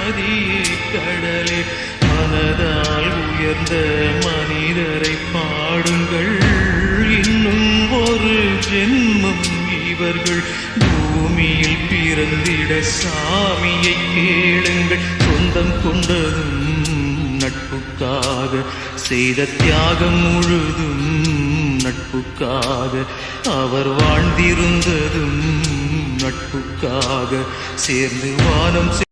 நதியே கடலே மனதால் உயர்ந்த மனிதரை பாடுங்கள் இன்னும் ஒரு ஜென்மம் இவர்கள் பூமியில் பிறந்திட சாமியை கேளுங்கள் சொந்தம் கொண்டதும் நட்புக்காக செய்த தியாகம் முழுதும் நட்புக்காக அவர் வாழ்ந்திருந்ததும் நட்புக்காக சேர்ந்து வானம்